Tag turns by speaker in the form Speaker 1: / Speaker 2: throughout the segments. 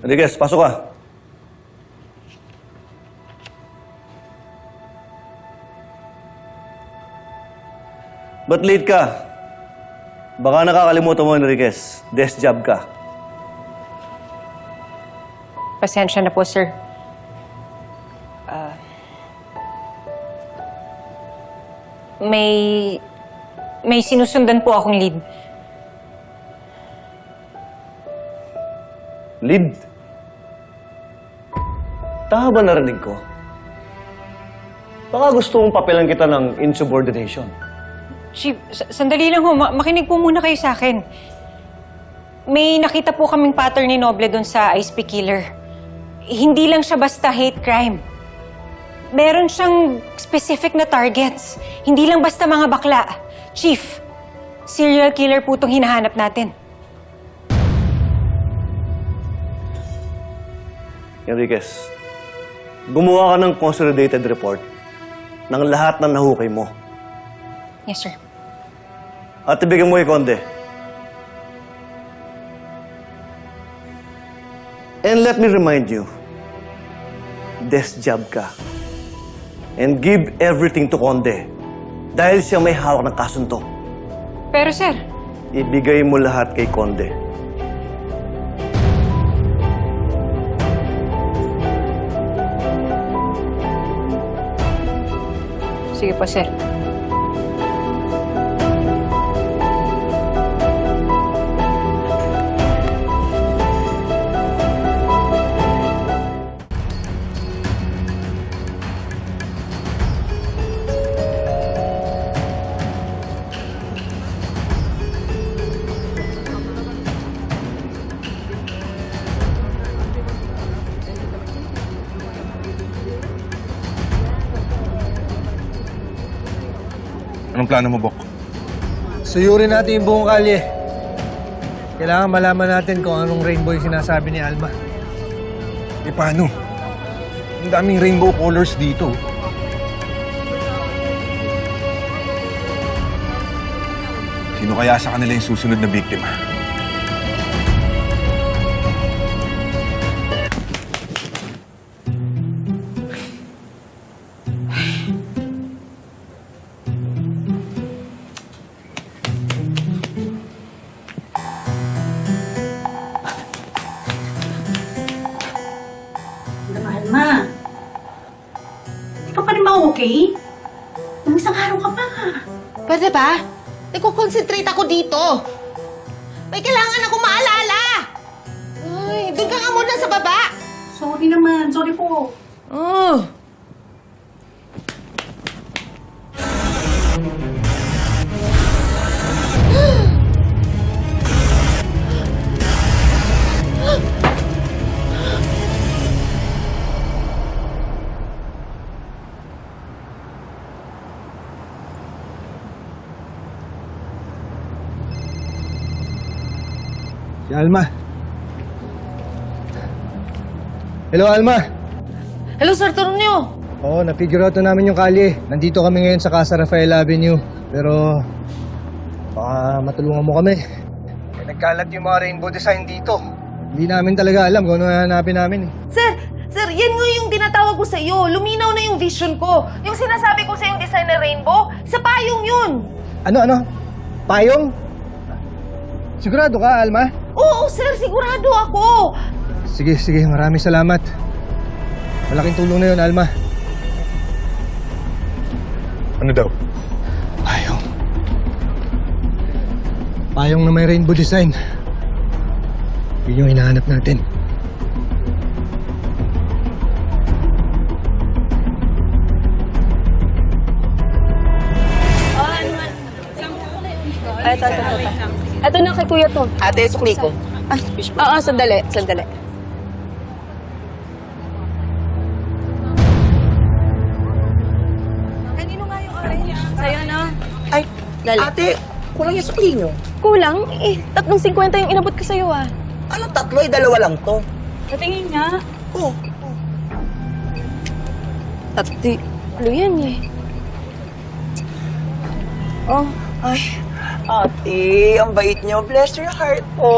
Speaker 1: Enriquez, pasok ka. Ba't late ka? Baka nakakalimutan mo, Enriquez. Desk job ka.
Speaker 2: Pasensya na po, sir. May sinusundan po akong lead.
Speaker 1: Lead? Tama ba narinig ko? Baka gusto mong papelan kita ng insubordination.
Speaker 2: Chief, sandali lang ho. Makinig po muna kayo sa akin. May nakita po kaming pattern ni Noble doon sa ISP killer. Hindi lang siya basta hate crime. Meron siyang specific na targets. Hindi lang basta mga bakla. Chief, serial killer po itong hinahanap natin.
Speaker 1: Enriquez, gumawa ka ng consolidated report ng lahat ng nahukay mo.
Speaker 2: Yes, sir.
Speaker 1: At ibigay mo kay Conde. And let me remind you, desk job ka. And give everything to Conde. Dahil siya may hawak ng kasunto.
Speaker 2: Pero, sir,
Speaker 1: Ibigay mo lahat kay Conde.
Speaker 2: sige po, sir.
Speaker 3: Anong plano mo, Bok?
Speaker 4: Suyurin natin yung buong kalye. Kailangan malaman natin kung anong rainbow yung sinasabi ni Alma.
Speaker 3: Eh, paano? Ang daming rainbow colors dito. Sino kaya sa kanila yung susunod na biktima?
Speaker 5: Alma, hindi ka pa rin okay? Nung isang araw ka pa.
Speaker 6: Pwede ba? Nagko-concentrate ako dito. May kailangan akong maalala. Ay, doon ka nga muna sa baba.
Speaker 5: Sorry naman, sorry po.
Speaker 6: Oh.
Speaker 4: Si Alma. Hello, Alma.
Speaker 6: Hello, Sir Tornio.
Speaker 4: Oo, na-figure out na namin yung kalye. Nandito kami ngayon sa Casa Rafael Avenue. Pero, baka matulungan mo kami. Nagkalat yung mga rainbow design dito. Hindi namin talaga alam kung ano hanapin namin.
Speaker 6: Sir, yan nga yung tinatawag ko sa iyo. Luminaw na yung vision ko. Yung sinasabi ko sa yung design na rainbow, sa payong yun.
Speaker 4: Ano? Payong? Sigurado ka, Alma?
Speaker 6: Oo, sir, sigurado ako.
Speaker 4: Sige, maraming salamat. Malaking tulong na yun, Alma.
Speaker 3: Ano daw?
Speaker 4: Payong. Payong na may rainbow design. Yun yung hinahanap natin.
Speaker 7: Ito na kay Kuya to.
Speaker 6: Ate, sukli ko.
Speaker 7: Ay, oo, sandali.
Speaker 6: Kanino nga yung orange?
Speaker 7: Sa'yo na.
Speaker 6: Ay,
Speaker 7: Dali.
Speaker 6: ate, kulang yung sukli nyo.
Speaker 7: Kulang? 3.50 yung inabot ko sa'yo ah.
Speaker 6: Ano tatlo? Dalawa lang to.
Speaker 7: Natingin nga.
Speaker 6: Oh.
Speaker 7: Ate, ano yan eh? Oh,
Speaker 6: Ay, ate, ang bait nyo. Bless your heart po.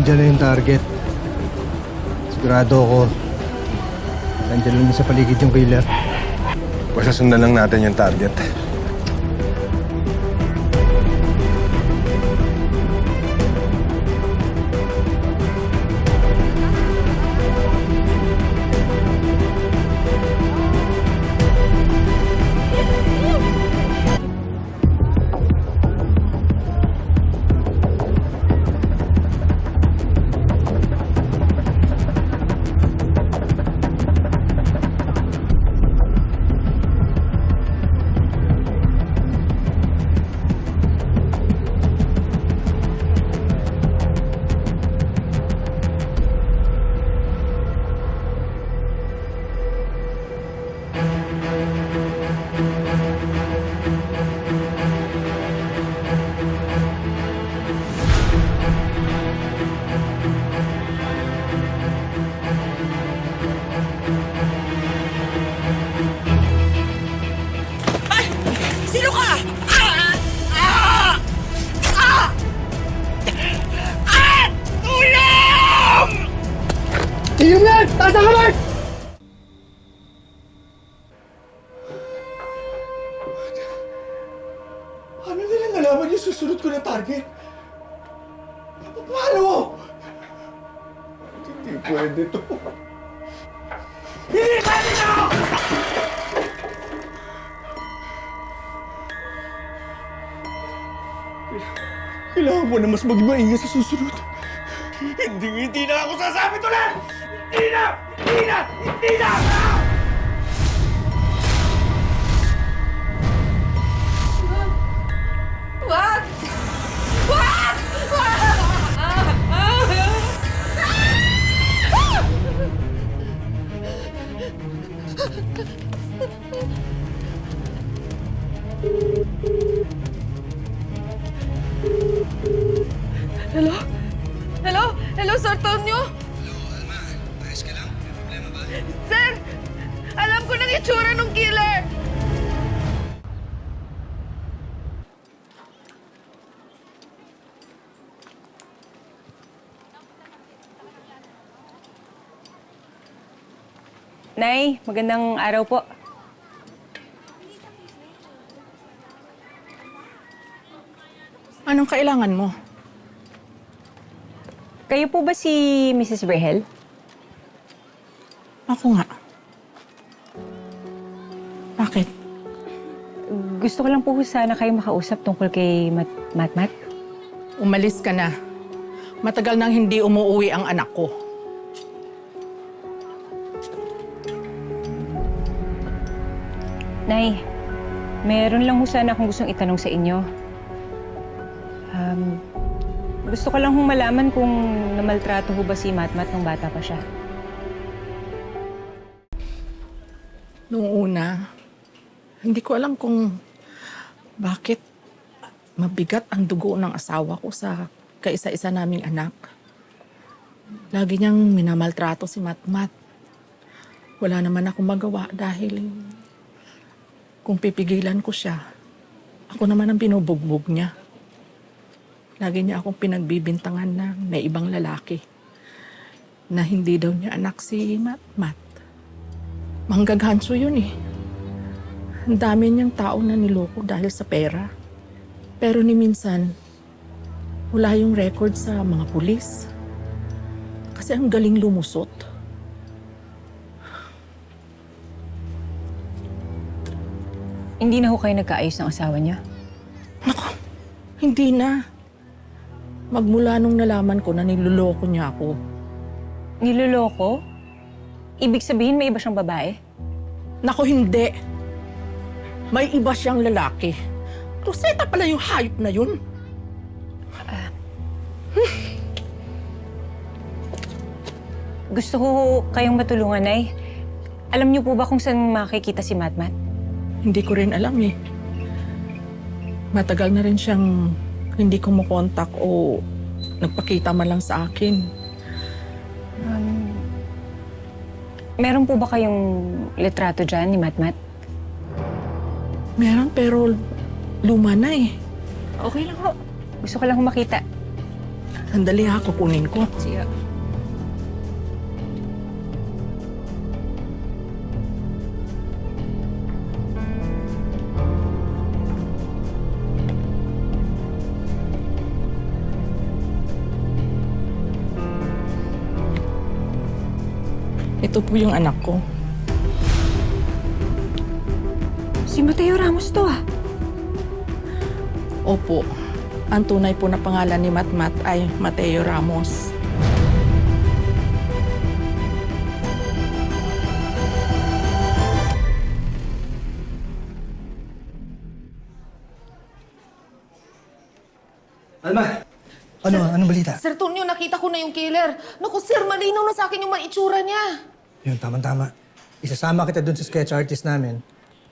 Speaker 4: nandyan na yung target. Sigurado ako, nandyan lang sa paligid yung killer.
Speaker 3: Basta sundan lang natin yung target.
Speaker 4: Iyong yan! Taas ang kamay!
Speaker 3: Paano nila nalaman yung susunod ko na target? Paano? Hindi pwede to. Hindi pwede to! Kailangan mo na mas maging maingat sa susunod. Hindi na ako sasabit ulit! Hindi na! Hindi na! Hindi na!
Speaker 6: Wag! Wag!
Speaker 7: Hello? Hello? Hello, Sir Tonyo?
Speaker 4: Hello, Alma. Ayos ka lang? May problema ba?
Speaker 7: Sir! Alam ko ng itsura ng killer!
Speaker 2: Nay, magandang araw po.
Speaker 5: Anong kailangan mo?
Speaker 2: Kayo po ba si Mrs. Brehel?
Speaker 5: Ako nga. Bakit?
Speaker 2: Gusto ko lang po sana kayo makausap tungkol kay Matmat.
Speaker 5: Umalis ka na. Matagal nang hindi umuwi ang anak ko.
Speaker 2: Nay, meron lang ho sana akong gustong itanong sa inyo. Gusto ko lang hong malaman kung namaltrato ho ba si Matmat nung bata pa siya.
Speaker 5: Noong una, hindi ko alam kung bakit mabigat ang dugo ng asawa ko sa kaisa-isa naming anak. Lagi niyang minamaltrato si Matmat. Wala naman akong magawa dahil kung pipigilan ko siya, ako naman ang binubugbog niya. Lagi niya akong pinagbibintangan na may ibang lalaki na hindi daw niya anak si Matmat. Manggaghanso yun eh. Ang dami niyang tao na niloko dahil sa pera. Pero ni minsan, wala yung record sa mga pulis. Kasi ang galing lumusot.
Speaker 2: Hindi na ho kayo nagkaayos ng asawa niya?
Speaker 5: Naku, hindi na. Magmula nung nalaman ko na niloloko niya ako.
Speaker 2: Niloloko? Ibig sabihin may iba siyang babae?
Speaker 5: Naku, hindi. May iba siyang lalaki. Rosetta pala yung hayop na yun.
Speaker 2: Gusto ko kayong matulungan, Nay. Alam niyo po ba kung saan makikita si Matmat?
Speaker 5: Hindi ko rin alam eh. Matagal na rin siyang hindi kumukontak o nagpakita man lang sa akin.
Speaker 2: Meron po ba kayong litrato dyan ni Matmat?
Speaker 5: Meron pero luma na eh.
Speaker 2: Okay lang ho. Gusto ko lang ho makita.
Speaker 5: Sandali ha, kukunin ko.
Speaker 2: Siya.
Speaker 5: Ito po yung anak ko.
Speaker 2: Si Mateo Ramos to ah.
Speaker 5: Opo, ang tunay po na pangalan ni Matmat ay Mateo Ramos.
Speaker 4: Alma! Anong balita?
Speaker 6: Sir Tonyo, nakita ko na yung killer. Naku, sir, malinaw na sa akin yung maitsura niya.
Speaker 4: Yun, tama-tama. Isasama kita dun sa sketch artist namin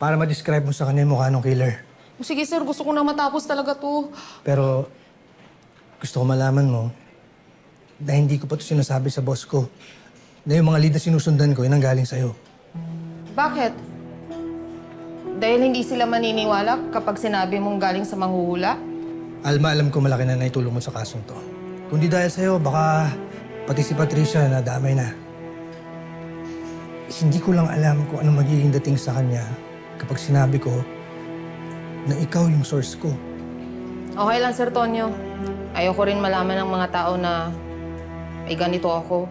Speaker 4: para ma-describe mo sa kanya yung mukha ng killer.
Speaker 6: Sige, sir, gusto ko na matapos talaga to.
Speaker 4: Pero gusto ko malaman mo na hindi ko pa ito sinasabi sa boss ko na yung mga lead na sinusundan ko, yun ang galing sa'yo.
Speaker 6: Bakit? Dahil hindi sila maniniwala kapag sinabi mong galing sa manghuhula?
Speaker 4: Alma, alam ko malaki na naitulong mo sa kasong to. Kung di dahil sa'yo, baka pati si Patricia nadamay na. Hindi ko lang alam kung ano magiging dating sa kanya kapag sinabi ko na ikaw yung source ko.
Speaker 6: Okay lang, Sir Tonyo. Ayoko rin malaman ng mga tao na may ganito ako.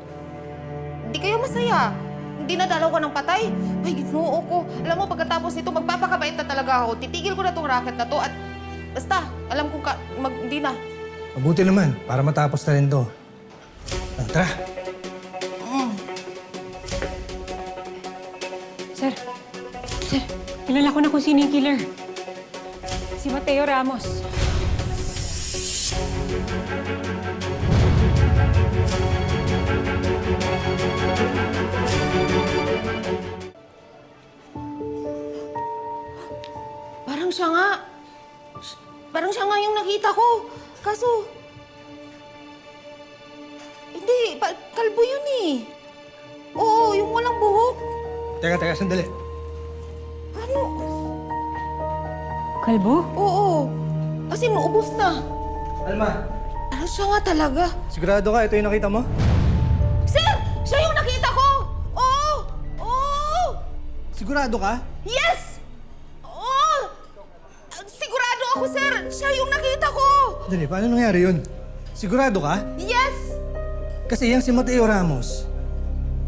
Speaker 6: Hindi kayo masaya. Hindi nadalaw ka ng patay. Ay, ginoo ko. Alam mo, pagkatapos nito, magpapakabait na talaga ako. Titigil ko na tong racket na to at basta, alam kong hindi na.
Speaker 4: Mabuti naman, para matapos na rin to. Tara!
Speaker 2: Sir, kilala ko na kung sino yung killer. Si Mateo Ramos.
Speaker 6: Parang siya nga yung nakita ko. Kaso, hindi, kalbo yun eh. Oo, yung walang buhok.
Speaker 4: Teka, sandali.
Speaker 6: Ano?
Speaker 2: Kalbo?
Speaker 6: Oo. Kasi naubos na.
Speaker 4: Alma,
Speaker 6: Parang siya nga talaga.
Speaker 4: sigurado ka ito yung nakita mo?
Speaker 6: Sir! Siya yung nakita ko! Oo! Oo!
Speaker 4: Sigurado ka?
Speaker 6: Yes! Oo! Sigurado ako, sir! Siya yung nakita ko!
Speaker 4: Dali, paano nangyari yun? Sigurado ka?
Speaker 6: Yes!
Speaker 4: Kasi yung si Mateo Ramos,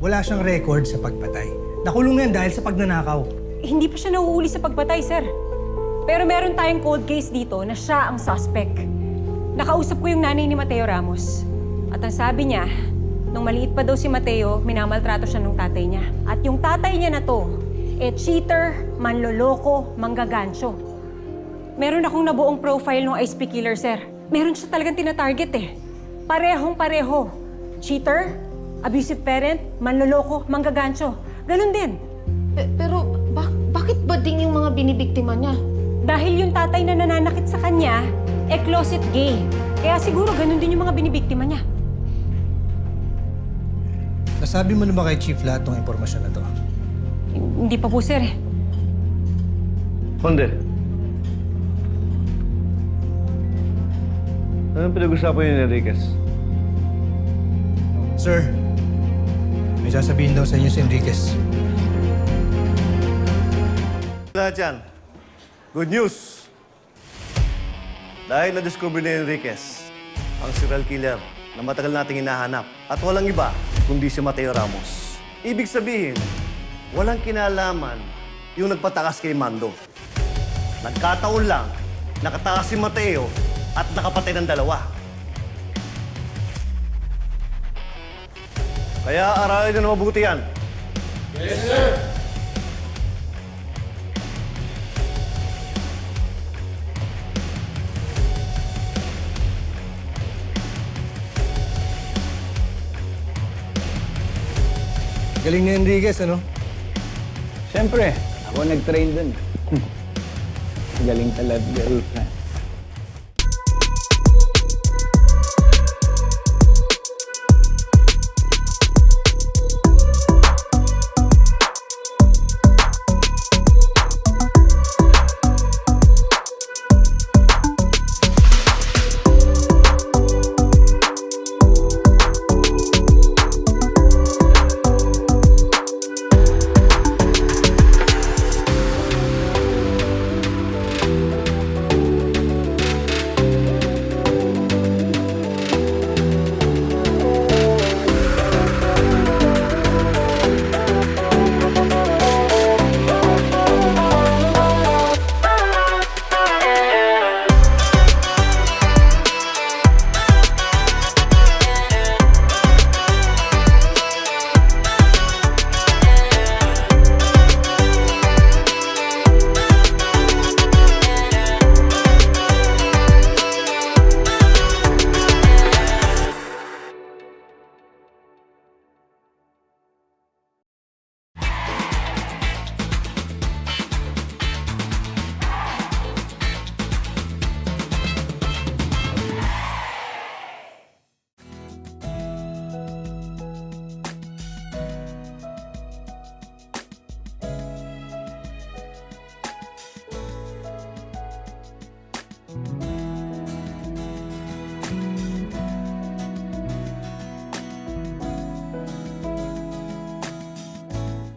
Speaker 4: wala siyang record sa pagpatay. Nakulong yan dahil sa pagnanakaw.
Speaker 2: Hindi pa siya nauuli sa pagpatay, sir. Pero meron tayong cold case dito na siya ang suspect. Nakausap ko yung nanay ni Mateo Ramos. At ang sabi niya, nung maliit pa daw si Mateo, minamaltrato siya ng tatay niya. At yung tatay niya na to, cheater, manloloko, manggagancho. Meron akong nabuong profile ng ISP killer, sir. Meron siya talagang tinatarget eh. Parehong-pareho. Cheater, abusive parent, manloloko, manggagancho. Ganun din.
Speaker 6: Pero bakit ba ding yung mga binibiktima niya?
Speaker 2: Dahil yung tatay na nananakit sa kanya, closet gay. Kaya siguro ganun din yung mga binibiktima niya.
Speaker 4: Nasabi mo na ba kay Chief lahat ng impormasyon na to?
Speaker 2: Hindi pa po, sir eh.
Speaker 1: Konde. Anong pinag-usapan niyo ni Enriquez?
Speaker 4: Sir, may sasabihin daw sa inyo si Enriquez.
Speaker 1: Lahat yan. Good news! Dahil na-discover ni Enriquez ang serial killer na matagal nating hinahanap at walang iba kundi si Mateo Ramos. Ibig sabihin, walang kinalaman yung nagpatakas kay Mando. Nagkataon lang, nakatakas si Mateo at nakapatay ng dalawa. Kaya aralin nyo na mabuti yan.
Speaker 4: Galing ni Enriquez, ano?
Speaker 8: Siyempre, ako nag-train dun. Galing talaga.